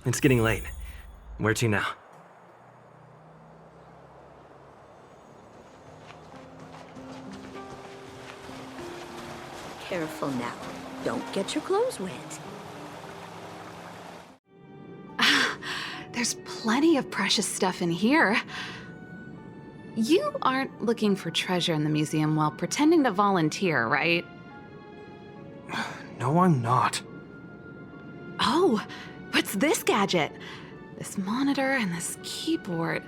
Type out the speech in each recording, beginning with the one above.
It's getting late. Where to now? Careful now. Don't get your clothes wet. There's plenty of precious stuff in here. You aren't looking for treasure in the museum while pretending to volunteer, right? No, I'm not. Oh, what's this gadget? This monitor and this keyboard.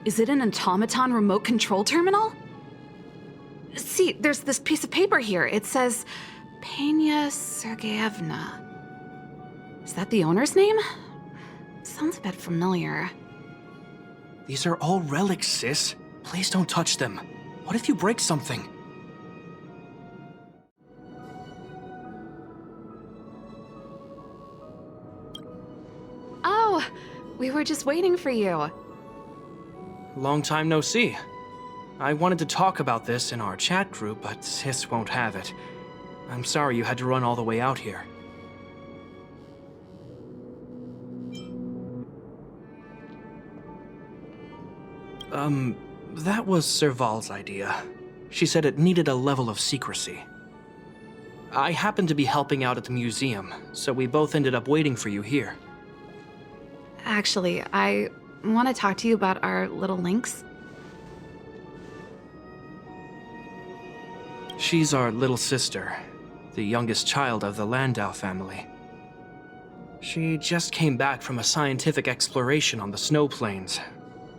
Is it an automaton remote control terminal? See, there's this piece of paper here. It says, Pena Sergeyevna. Is that the owner's name? Sounds a bit familiar. These are all relics, sis. Please don't touch them. What if you break something? Oh, we were just waiting for you. Long time no see. I wanted to talk about this in our chat group, but sis won't have it. I'm sorry you had to run all the way out here. That was Serval's idea. She said it needed a level of secrecy. I happened to be helping out at the museum, so we both ended up waiting for you here. Actually, I want to talk to you about our little Lynx. She's our little sister, the youngest child of the Landau family. She just came back from a scientific exploration on the snow plains,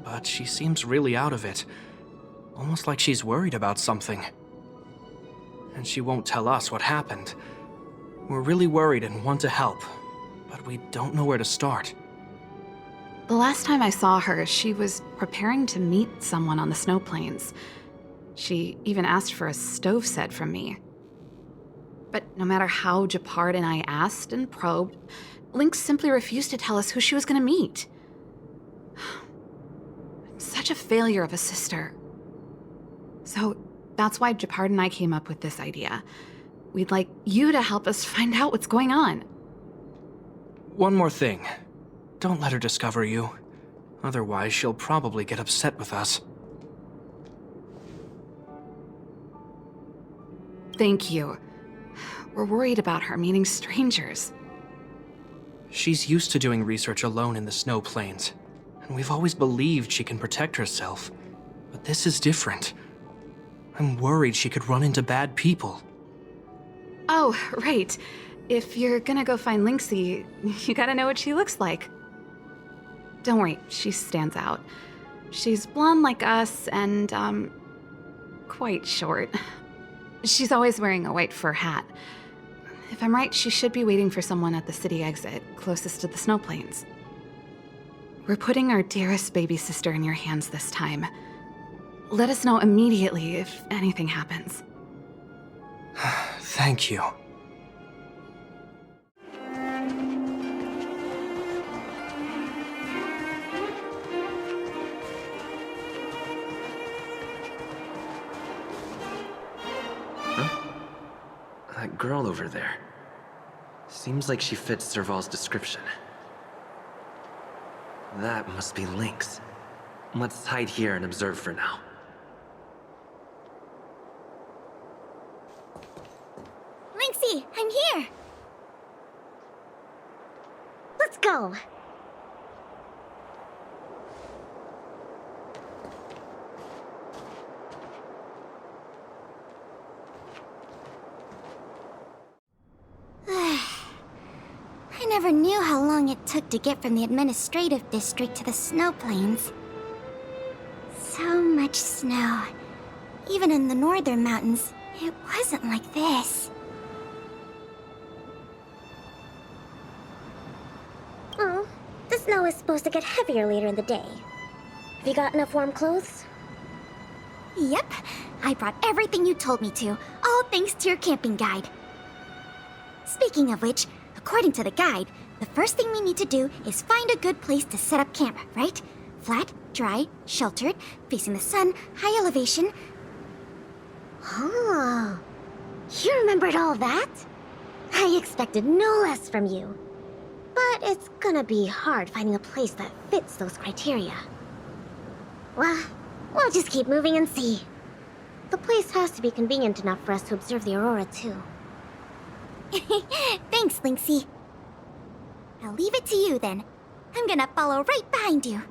but she seems really out of it, almost like she's worried about something. And she won't tell us what happened. We're really worried and want to help, but we don't know where to start. The last time I saw her, she was preparing to meet someone on the snow plains. She even asked for a stove set from me. But no matter how Japard and I asked and probed, Lynx simply refused to tell us who she was going to meet. Such a failure of a sister. So that's why Japard and I came up with this idea. We'd like you to help us find out what's going on. One more thing. Don't let her discover you. Otherwise, she'll probably get upset with us. Thank you. We're worried about her meeting strangers. She's used to doing research alone in the snow plains, and we've always believed she can protect herself. But this is different. I'm worried she could run into bad people. Oh, right. If you're gonna go find Lynxie, you gotta know what she looks like. Don't worry, she stands out. She's blonde like us and, quite short. She's always wearing a white fur hat. If I'm right, she should be waiting for someone at the city exit, closest to the snow plains. We're putting our dearest baby sister in your hands this time. Let us know immediately if anything happens. Thank you. That girl over there. Seems like she fits Serval's description. That must be Lynx. Let's hide here and observe for now. Lynxie, I'm here! Let's go! I never knew how long it took to get from the administrative district to the snow plains. So much snow. Even in the northern mountains, it wasn't like this. Oh, the snow is supposed to get heavier later in the day. Have you got enough warm clothes? Yep, I brought everything you told me to, all thanks to your camping guide. Speaking of which, according to the guide, the first thing we need to do is find a good place to set up camp, right? Flat, dry, sheltered, facing the sun, high elevation. Oh, you remembered all that? I expected no less from you. But it's gonna be hard finding a place that fits those criteria. Well, we'll just keep moving and see. The place has to be convenient enough for us to observe the aurora, too. Thanks, Lynxy. I'll leave it to you, then. I'm gonna follow right behind you.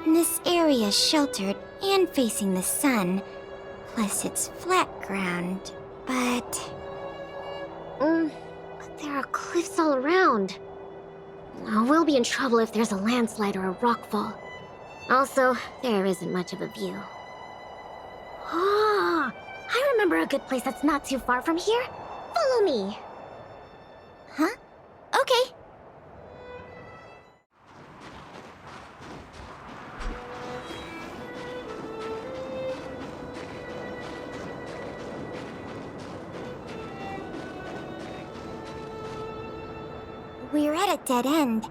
This area is sheltered and facing the sun. Plus, it's flat ground, but there are cliffs all around. Oh, we'll be in trouble if there's a landslide or a rockfall. Also, there isn't much of a view. Ah, I remember a good place that's not too far from here. Follow me. Huh? Okay. We're at a dead end.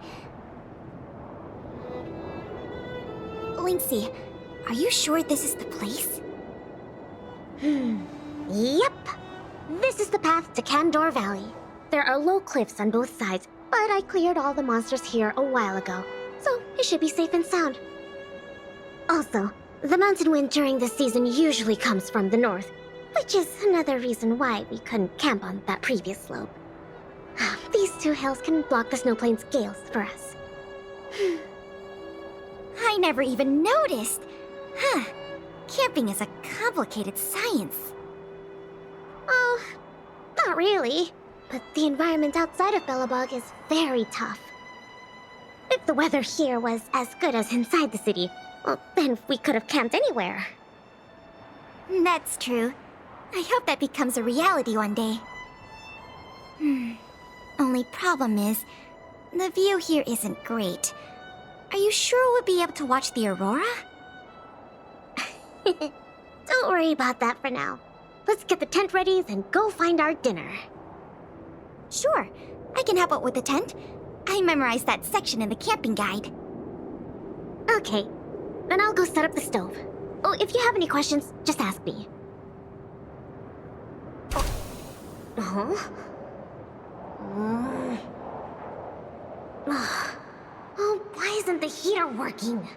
Lynxy, are you sure this is the place? Yep. This is the path to Candor Valley. There are low cliffs on both sides, but I cleared all the monsters here a while ago, so it should be safe and sound. Also, the mountain wind during this season usually comes from the north, which is another reason why we couldn't camp on that previous slope. These two hills can block the snowplains' gales for us. I never even noticed. Huh. Camping is a complicated science. Oh, not really. But the environment outside of Belobog is very tough. If the weather here was as good as inside the city, well, then we could have camped anywhere. That's true. I hope that becomes a reality one day. Only problem is, the view here isn't great. Are you sure we'll be able to watch the aurora? Don't worry about that for now. Let's get the tent ready, then go find our dinner. Sure, I can help out with the tent. I memorized that section in the camping guide. Okay, then I'll go set up the stove. Oh, if you have any questions, just ask me. Oh, why isn't the heater working?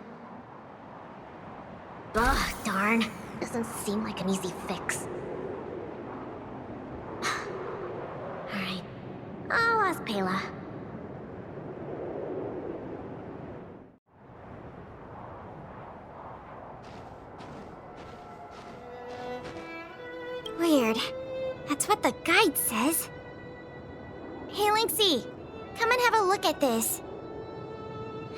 Ugh, darn. Doesn't seem like an easy fix. Alright, I'll ask Pela. Weird. That's what the guide says. Hey, Lynxy, come and have a look at this.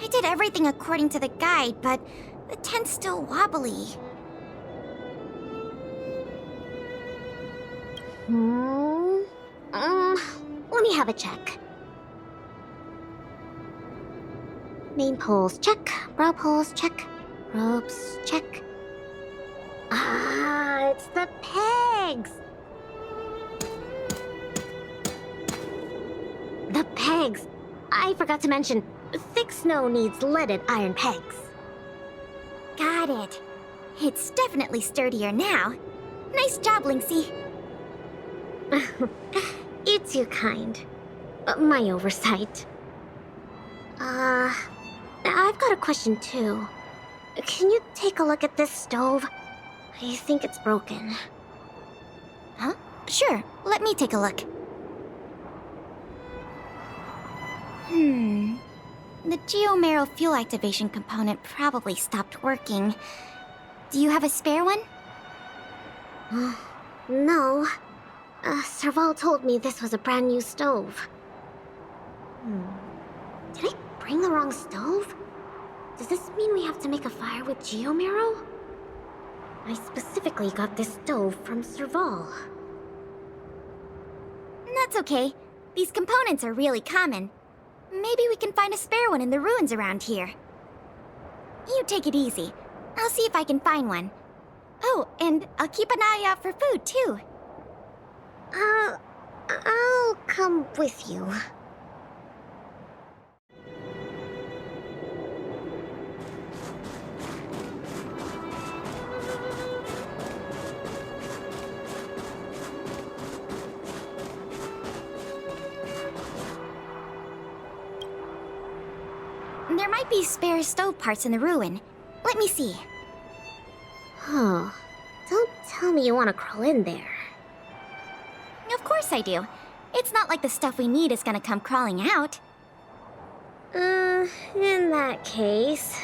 I did everything according to the guide, but the tent's still wobbly. Let me have a check. Main poles, check. Brow poles, check. Ropes, check. Ah, it's the pegs! The pegs! I forgot to mention, thick snow needs leaded iron pegs. Got it. It's definitely sturdier now. Nice job, Lynxy. You're too kind. My oversight. I've got a question too. Can you take a look at this stove? I think it's broken. Huh? Sure, let me take a look. The geomarrow fuel activation component probably stopped working. Do you have a spare one? No. Serval told me this was a brand new stove. Did I bring the wrong stove? Does this mean we have to make a fire with geomarrow? I specifically got this stove from Serval. That's okay. These components are really common. Maybe we can find a spare one in the ruins around here. You take it easy. I'll see if I can find one. Oh, and I'll keep an eye out for food, too. I'll come with you. there might be spare stove parts in the ruin. Let me see. Oh, don't tell me you want to crawl in there. Of course I do. It's not like the stuff we need is gonna come crawling out. In that case,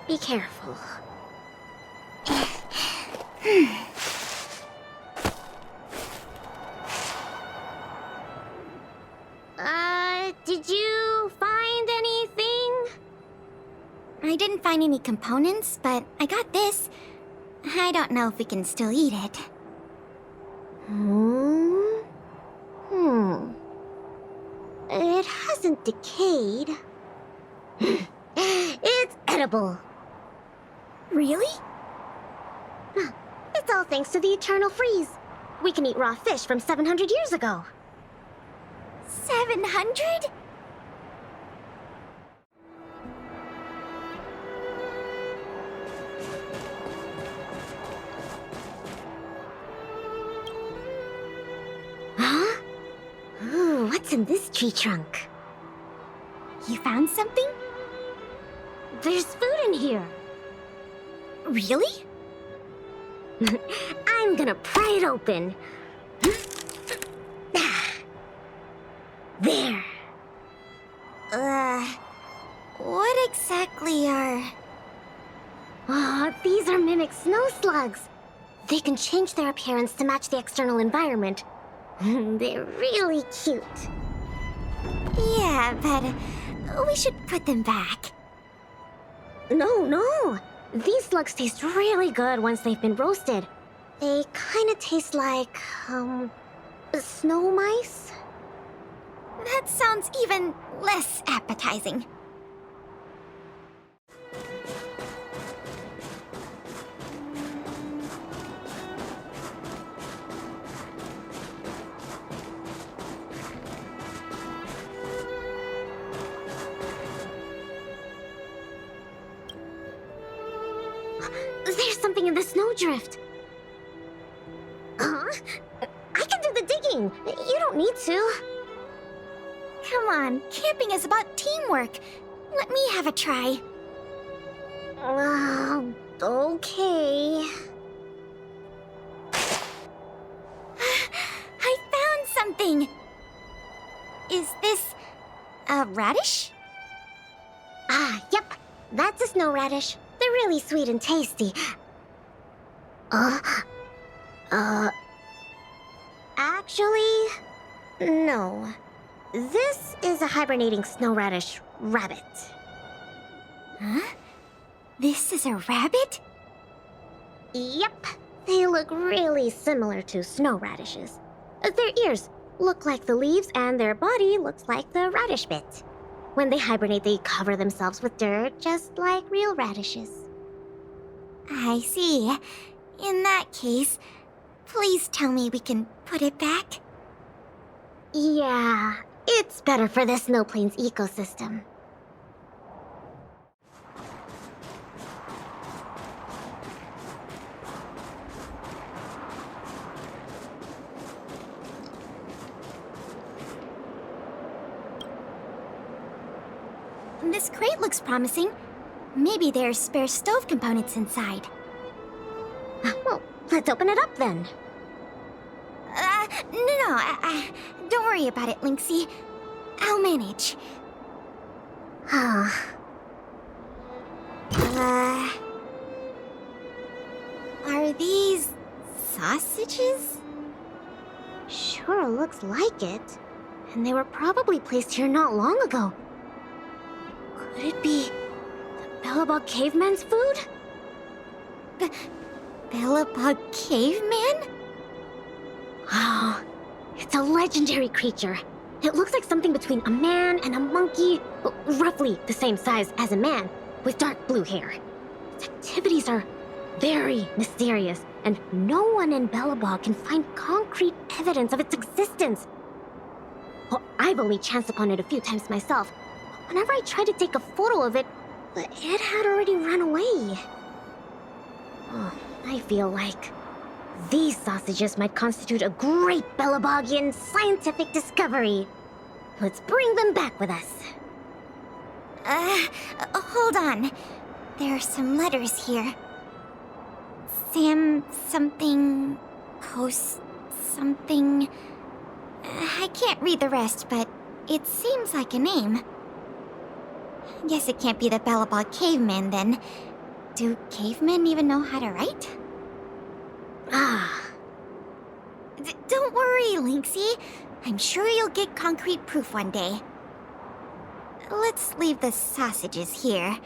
be careful. Did you find anything? I didn't find any components, but I got this. I don't know if we can still eat it. It hasn't decayed. It's edible. Really? It's all thanks to the eternal freeze. We can eat raw fish from 700 years ago. 700? Huh? Ooh, what's in this tree trunk? You found something? There's food in here. Really? I'm gonna pry it open. There. What exactly are... Oh, these are mimic snow slugs. They can change their appearance to match the external environment. They're really cute. Yeah, but we should put them back. No. These slugs taste really good once they've been roasted. They kind of taste like, snow mice? That sounds even less appetizing. There's something in the snowdrift. Huh? I can do the digging. You don't need to. Come on, camping is about teamwork. Let me have a try. Okay. I found something! Is this a radish? Yep. That's a snow radish. They're really sweet and tasty. Actually, no. This is a hibernating snow radish rabbit. Huh? This is a rabbit? Yep. They look really similar to snow radishes. Their ears look like the leaves and their body looks like the radish bit. When they hibernate, they cover themselves with dirt, just like real radishes. I see. In that case, please tell me we can put it back. Yeah, it's better for the snow plains ecosystem. This crate looks promising. Maybe there's spare stove components inside. Well, let's open it up then. No. Don't worry about it, Lynxie. I'll manage. Are these sausages? Sure looks like it. And they were probably placed here not long ago. Could it be the Bellabog caveman's food? Bellabog caveman? Oh, it's a legendary creature. It looks like something between a man and a monkey, roughly the same size as a man, with dark blue hair. Its activities are very mysterious, and no one in Bellabog can find concrete evidence of its existence. Well, I've only chanced upon it a few times myself. Whenever I tried to take a photo of it, it had already run away. Oh, I feel like these sausages might constitute a great Bellabogian scientific discovery. Let's bring them back with us. Hold on. There are some letters here. Sam something... Host something... I can't read the rest, but it seems like a name. Guess it can't be the Bellabog caveman, then. Do cavemen even know how to write? Don't worry, Lynxie. I'm sure you'll get concrete proof one day. Let's leave the sausages here.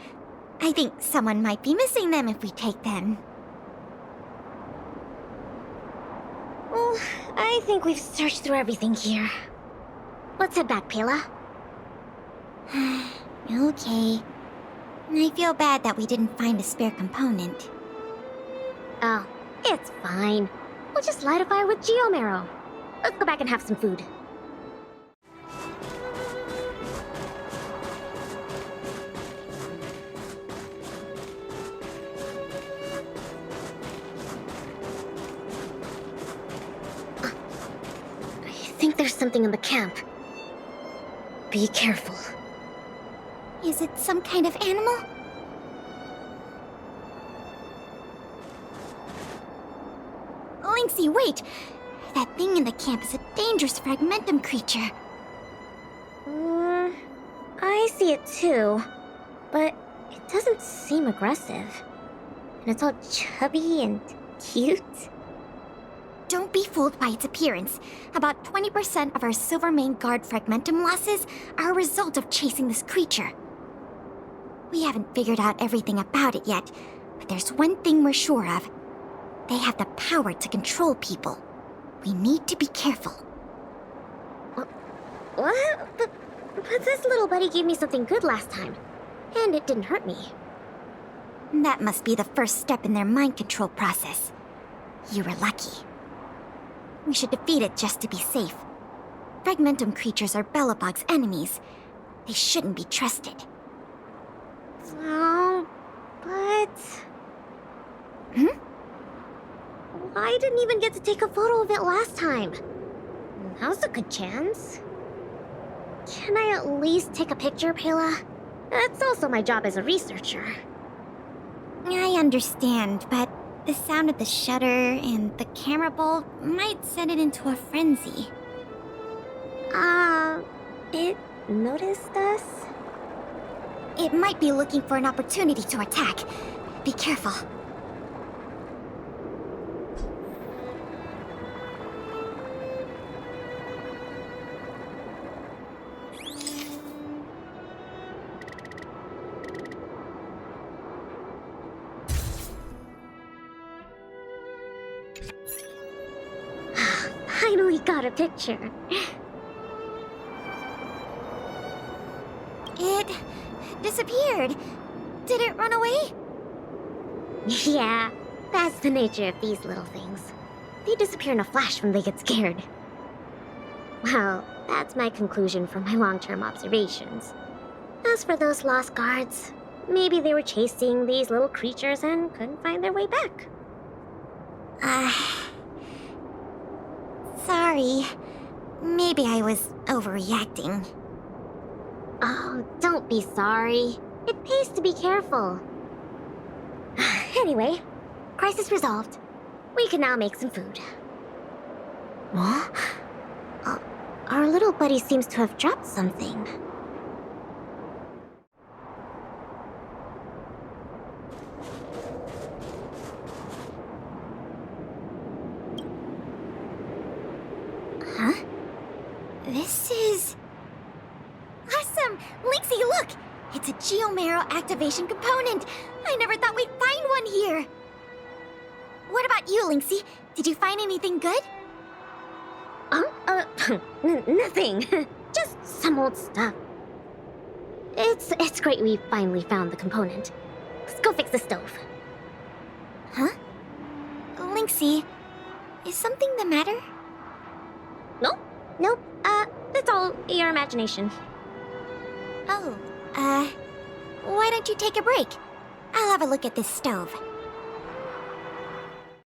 I think someone might be missing them if we take them. Well, I think we've searched through everything here. Let's head back, Pela. Okay. I feel bad that we didn't find a spare component. Oh, it's fine. We'll just light a fire with geomarrow. Let's go back and have some food. I think there's something in the camp. Be careful. Is it some kind of animal? Lynxie, wait! That thing in the camp is a dangerous fragmentum creature. I see it too. But it doesn't seem aggressive. And it's all chubby and cute. Don't be fooled by its appearance. About 20% of our Silvermane Guard fragmentum losses are a result of chasing this creature. We haven't figured out everything about it yet, but there's one thing we're sure of. They have the power to control people. We need to be careful. What? But this little buddy gave me something good last time. And it didn't hurt me. That must be the first step in their mind control process. You were lucky. We should defeat it just to be safe. Fragmentum creatures are Bellabog's enemies. They shouldn't be trusted. Oh, but... I didn't even get to take a photo of it last time. Now's a good chance. Can I at least take a picture, Pela? That's also my job as a researcher. I understand, but the sound of the shutter and the camera bulb might set it into a frenzy. It noticed us? It might be looking for an opportunity to attack. Be careful. Finally got a picture. It disappeared. Did it run away? Yeah, that's the nature of these little things. They disappear in a flash when they get scared. Well, that's my conclusion from my long-term observations. As for those lost guards, maybe they were chasing these little creatures and couldn't find their way back. Sorry. Maybe I was overreacting. Oh, don't be sorry. It pays to be careful. Anyway, crisis resolved. We can now make some food. What? Our little buddy seems to have dropped something. Huh? This is... Awesome! Lynxie, look! It's a geomarrow activation component! I never thought we'd find one here! What about you, Lynxie? Did you find anything good? Nothing. Just some old stuff. It's great we finally found the component. Let's go fix the stove. Huh? Lynxie, is something the matter? Nope. It's all your imagination. Oh, why don't you take a break? I'll have a look at this stove.